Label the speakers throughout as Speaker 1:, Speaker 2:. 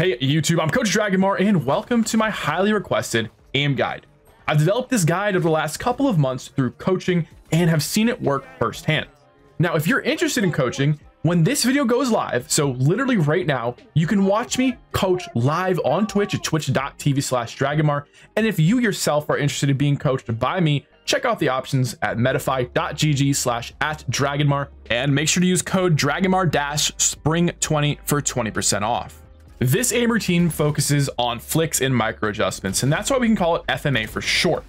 Speaker 1: Hey YouTube, I'm Coach Dragonmar and welcome to my highly requested aim guide. I've developed this guide over the last couple of months through coaching and have seen it work firsthand. Now, if you're interested in coaching, when this video goes live, so literally right now, you can watch me coach live on Twitch at twitch.tv/Dragonmar. And if you yourself are interested in being coached by me, check out the options at medify.gg/@Dragonmar and make sure to use code Dragonmar-spring20 for 20% off. This aim routine focuses on flicks and micro adjustments, and that's why we can call it FMA for short.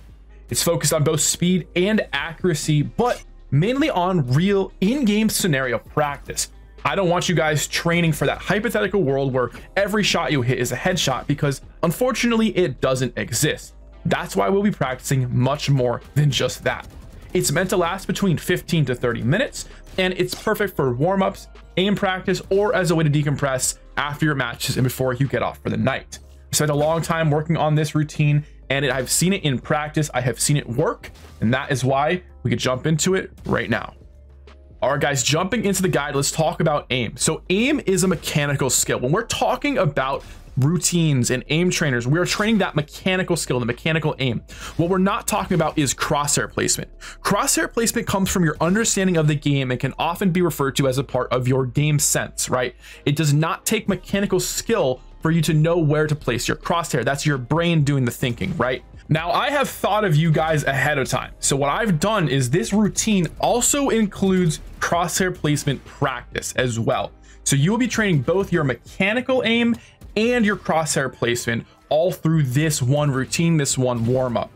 Speaker 1: It's focused on both speed and accuracy, but mainly on real in-game scenario practice. I don't want you guys training for that hypothetical world where every shot you hit is a headshot, because unfortunately it doesn't exist. That's why we'll be practicing much more than just that. It's meant to last between 15 to 30 minutes, and it's perfect for warm-ups, aim practice, or as a way to decompress after your matches and before you get off for the night. I spent a long time working on this routine, and I've seen it in practice. I have seen it work, and that is why we could jump into it right now. All right, guys, jumping into the guide, let's talk about aim. So aim is a mechanical skill. When we're talking about routines and aim trainers, we are training that mechanical skill, the mechanical aim. What we're not talking about is crosshair placement. Crosshair placement comes from your understanding of the game and can often be referred to as a part of your game sense, right? It does not take mechanical skill for you to know where to place your crosshair. That's your brain doing the thinking, right? Now, I have thought of you guys ahead of time. So what I've done is this routine also includes crosshair placement practice as well. So you will be training both your mechanical aim and your crosshair placement all through this one routine, this one warm-up.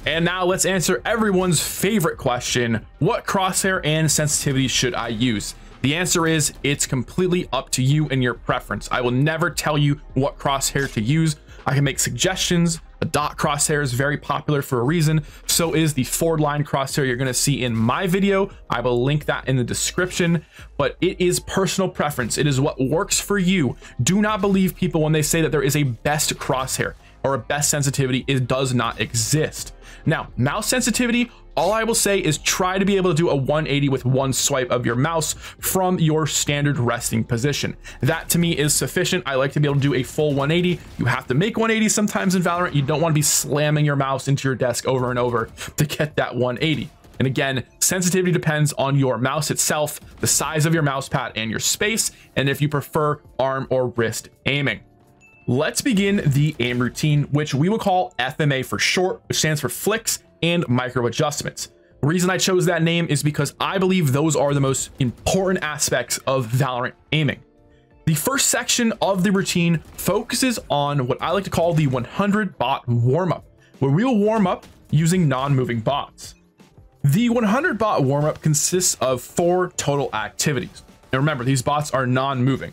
Speaker 1: And now let's answer everyone's favorite question: what crosshair and sensitivity should I use? The answer is it's completely up to you and your preference. I will never tell you what crosshair to use. I can make suggestions. A dot crosshair is very popular for a reason. So is the forward line crosshair you're going to see in my video. I will link that in the description, but it is personal preference. It is what works for you. Do not believe people when they say that there is a best crosshair or a best sensitivity. It does not exist. Now, mouse sensitivity, all I will say is try to be able to do a 180 with one swipe of your mouse from your standard resting position. That to me is sufficient. I like to be able to do a full 180. You have to make 180 sometimes in Valorant. You don't want to be slamming your mouse into your desk over and over to get that 180. And again, sensitivity depends on your mouse itself, the size of your mouse pad and your space, and if you prefer arm or wrist aiming. Let's begin the aim routine, which we will call FMA for short, which stands for flicks and micro adjustments. The reason I chose that name is because I believe those are the most important aspects of Valorant aiming. The first section of the routine focuses on what I like to call the 100 bot warm-up, where we will warm up using non-moving bots. The 100 bot warm-up consists of 4 total activities. And remember, these bots are non-moving.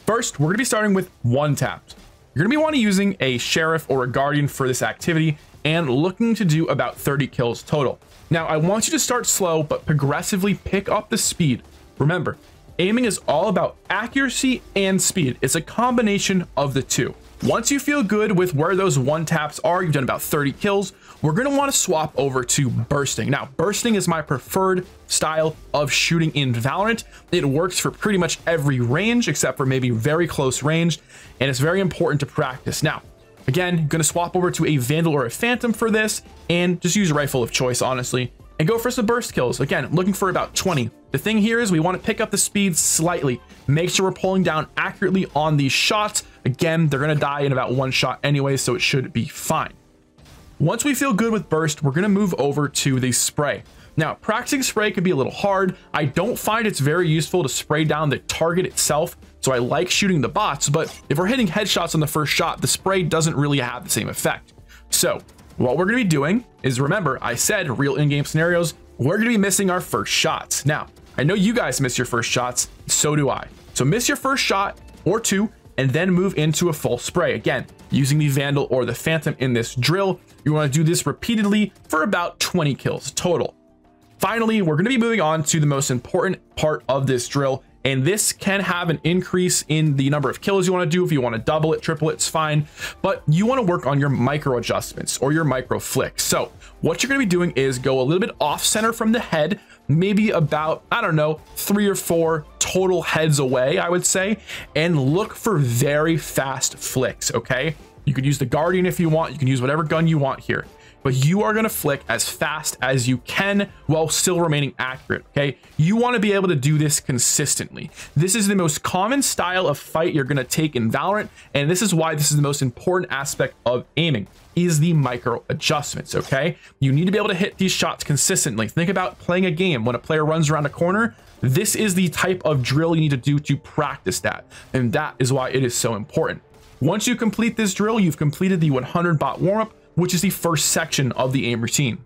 Speaker 1: First, we're going to be starting with one taps. You're going to be wanting using a sheriff or a guardian for this activity and looking to do about 30 kills total. Now, I want you to start slow, but progressively pick up the speed. Remember, aiming is all about accuracy and speed. It's a combination of the two. Once you feel good with where those one taps are, you've done about 30 kills, we're going to want to swap over to bursting. Now, bursting is my preferred style of shooting in Valorant. It works for pretty much every range except for maybe very close range, and it's very important to practice. Now, again, going to swap over to a Vandal or a Phantom for this, and just use a rifle of choice, honestly, and go for some burst kills. Again, looking for about 20. The thing here is we want to pick up the speed slightly. Make sure we're pulling down accurately on these shots. Again, they're going to die in about one shot anyway, so it should be fine. Once we feel good with burst, we're going to move over to the spray. Now, practicing spray can be a little hard. I don't find it's very useful to spray down the target itself, so I like shooting the bots, but if we're hitting headshots on the first shot, the spray doesn't really have the same effect. So what we're going to be doing is, remember, I said real in-game scenarios, we're going to be missing our first shots. Now, I know you guys miss your first shots, so do I. So miss your first shot or two, and then move into a full spray. Again, using the Vandal or the Phantom in this drill. You want to do this repeatedly for about 20 kills total. Finally, we're going to be moving on to the most important part of this drill, and this can have an increase in the number of kills you want to do. If you want to double it, triple it's fine, but you want to work on your micro adjustments or your micro flicks. So what you're going to be doing is go a little bit off center from the head maybe about, I don't know, 3 or 4 total heads away, I would say, and look for very fast flicks, okay? You could use the Guardian if you want. You can use whatever gun you want here, but you are going to flick as fast as you can while still remaining accurate, okay? You want to be able to do this consistently. This is the most common style of fight you're going to take in Valorant, and this is why this is the most important aspect of aiming, is the micro adjustments, okay? You need to be able to hit these shots consistently. Think about playing a game. When a player runs around a corner, this is the type of drill you need to do to practice that, and that is why it is so important. Once you complete this drill, you've completed the 100 bot warm-up, which is the first section of the aim routine.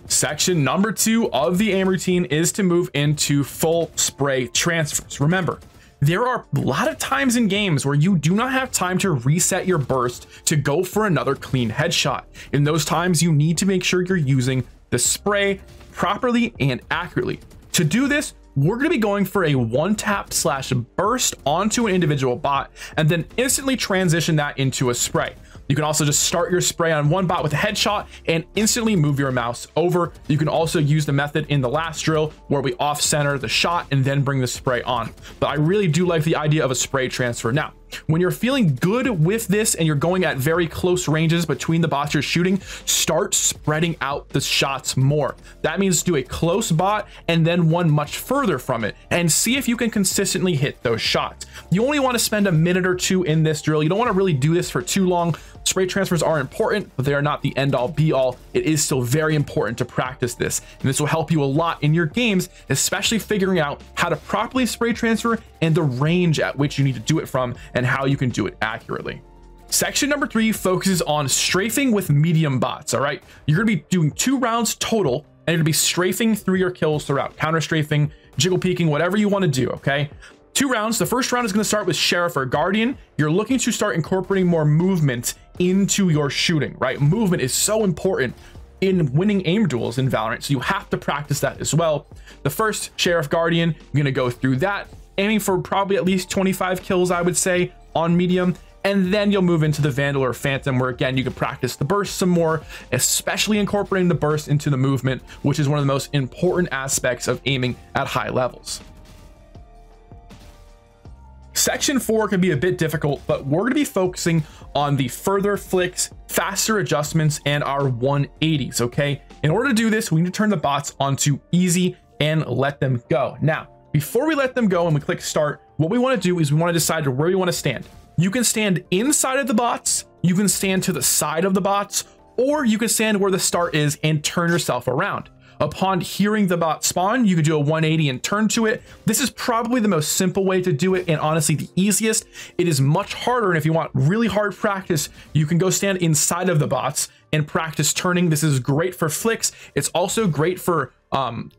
Speaker 1: Section number 2 of the aim routine is to move into full spray transfers. Remember, there are a lot of times in games where you do not have time to reset your burst to go for another clean headshot. In those times, you need to make sure you're using the spray properly and accurately. To do this, we're going to be going for a one-tap / burst onto an individual bot and then instantly transition that into a spray. You can also just start your spray on one bot with a headshot and instantly move your mouse over. You can also use the method in the last drill where we off center the shot and then bring the spray on. But I really do like the idea of a spray transfer. Now, when you're feeling good with this and you're going at very close ranges between the bots you're shooting, start spreading out the shots more. That means do a close bot and then one much further from it and see if you can consistently hit those shots. You only want to spend a minute or 2 in this drill. You don't want to really do this for too long. Spray transfers are important, but they are not the end all be all. It is still very important to practice this, and this will help you a lot in your games, especially figuring out how to properly spray transfer and the range at which you need to do it from and how you can do it accurately. Section number 3 focuses on strafing with medium bots. All right, you're going to be doing 2 rounds total, and you're going to be strafing through your kills throughout, counter strafing, jiggle peeking, whatever you want to do. Okay, 2 rounds. The first round is going to start with Sheriff or Guardian. You're looking to start incorporating more movement into your shooting, right? Movement is so important in winning aim duels in Valorant, so you have to practice that as well. The first Sheriff Guardian, you're gonna go through that, aiming for probably at least 25 kills, I would say, on medium, and then you'll move into the Vandal or Phantom, where again you can practice the burst some more, especially incorporating the burst into the movement, which is one of the most important aspects of aiming at high levels. Section 4 can be a bit difficult, but we're going to be focusing on the further flicks, faster adjustments, and our 180s, okay? In order to do this, we need to turn the bots onto easy and let them go. Now, before we let them go and we click start, what we want to do is we want to decide where we want to stand. You can stand inside of the bots, you can stand to the side of the bots, or you can stand where the start is and turn yourself around. Upon hearing the bot spawn, you could do a 180 and turn to it. This is probably the most simple way to do it and honestly the easiest. It is much harder, and if you want really hard practice, you can go stand inside of the bots and practice turning. This is great for flicks. It's also great for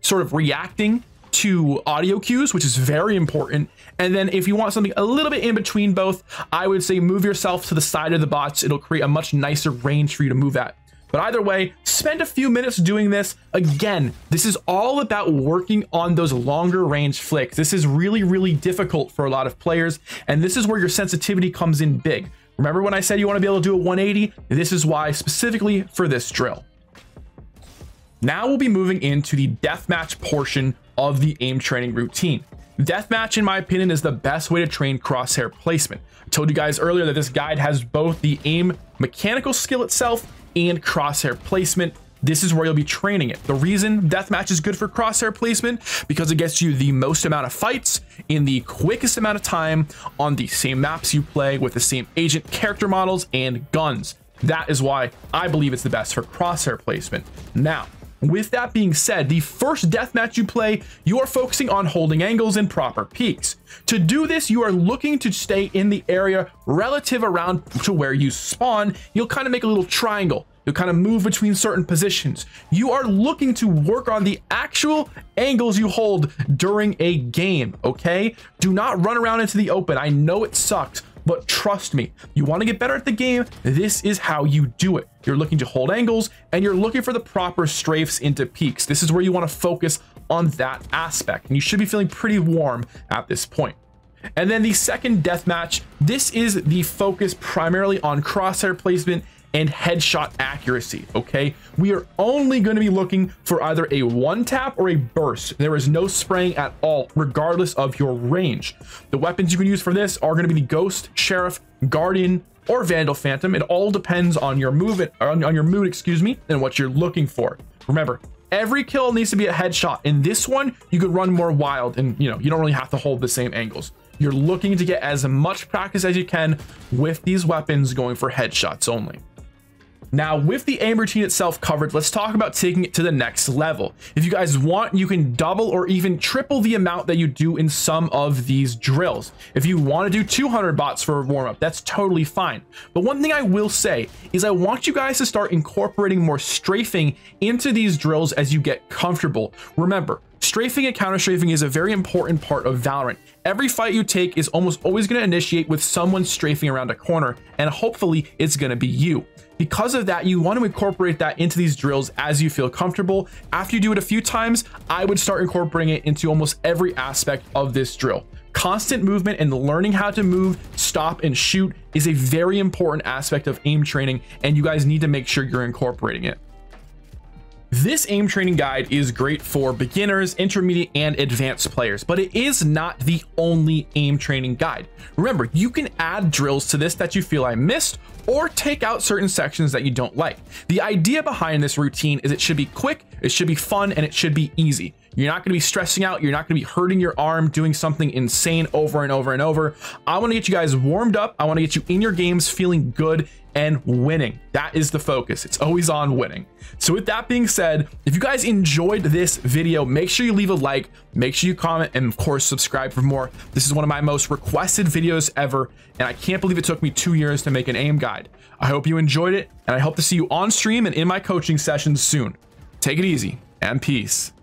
Speaker 1: sort of reacting to audio cues, which is very important. And then if you want something a little bit in between both, I would say move yourself to the side of the bots. It'll create a much nicer range for you to move at. But either way, spend a few minutes doing this. Again, this is all about working on those longer range flicks. This is really, really difficult for a lot of players, and this is where your sensitivity comes in big. Remember when I said you want to be able to do a 180? This is why specifically for this drill. Now we'll be moving into the deathmatch portion of the aim training routine. Deathmatch, in my opinion, is the best way to train crosshair placement. I told you guys earlier that this guide has both the aim mechanical skill itself and crosshair placement. This is where you'll be training it. The reason deathmatch is good for crosshair placement, because it gets you the most amount of fights in the quickest amount of time on the same maps you play with the same agent character models and guns. That is why I believe it's the best for crosshair placement. Now, with that being said, the first deathmatch you play, you are focusing on holding angles and proper peaks. To do this, you are looking to stay in the area relative around to where you spawn. You'll kind of make a little triangle. You'll kind of move between certain positions. You are looking to work on the actual angles you hold during a game, okay? Do not run around into the open. I know it sucks, but trust me, you want to get better at the game, this is how you do it. You're looking to hold angles and you're looking for the proper strafes into peaks. This is where you want to focus on that aspect, and you should be feeling pretty warm at this point. And then the second deathmatch, this is the focus primarily on crosshair placement and headshot accuracy. Okay, we are only going to be looking for either a one tap or a burst. There is no spraying at all, regardless of your range. The weapons you can use for this are going to be the Ghost, Sheriff, Guardian, or Vandal Phantom. It all depends on your movement, on your mood, excuse me, and what you're looking for. Remember, every kill needs to be a headshot. In this one, you could run more wild, and you don't really have to hold the same angles. You're looking to get as much practice as you can with these weapons, going for headshots only. Now, with the aim routine itself covered, let's talk about taking it to the next level. If you guys want, you can double or even triple the amount that you do in some of these drills. If you want to do 200 bots for a warm-up, that's totally fine. But one thing I will say is I want you guys to start incorporating more strafing into these drills as you get comfortable. Remember, strafing and counter strafing is a very important part of Valorant. Every fight you take is almost always going to initiate with someone strafing around a corner, and hopefully it's going to be you. Because of that, you want to incorporate that into these drills as you feel comfortable. After you do it a few times, I would start incorporating it into almost every aspect of this drill. Constant movement and learning how to move, stop, and shoot is a very important aspect of aim training, and you guys need to make sure you're incorporating it. This aim training guide is great for beginners, intermediate, and advanced players, but it is not the only aim training guide. Remember, you can add drills to this that you feel I missed, or take out certain sections that you don't like. The idea behind this routine is it should be quick, it should be fun, and it should be easy. You're not going to be stressing out. You're not going to be hurting your arm doing something insane over and over and over. I want to get you guys warmed up. I want to get you in your games feeling good and winning. That is the focus. It's always on winning. So with that being said, if you guys enjoyed this video, make sure you leave a like, make sure you comment, and of course subscribe for more. This is one of my most requested videos ever, and I can't believe it took me 2 years to make an aim guide. I hope you enjoyed it, and I hope to see you on stream and in my coaching sessions soon. Take it easy and peace.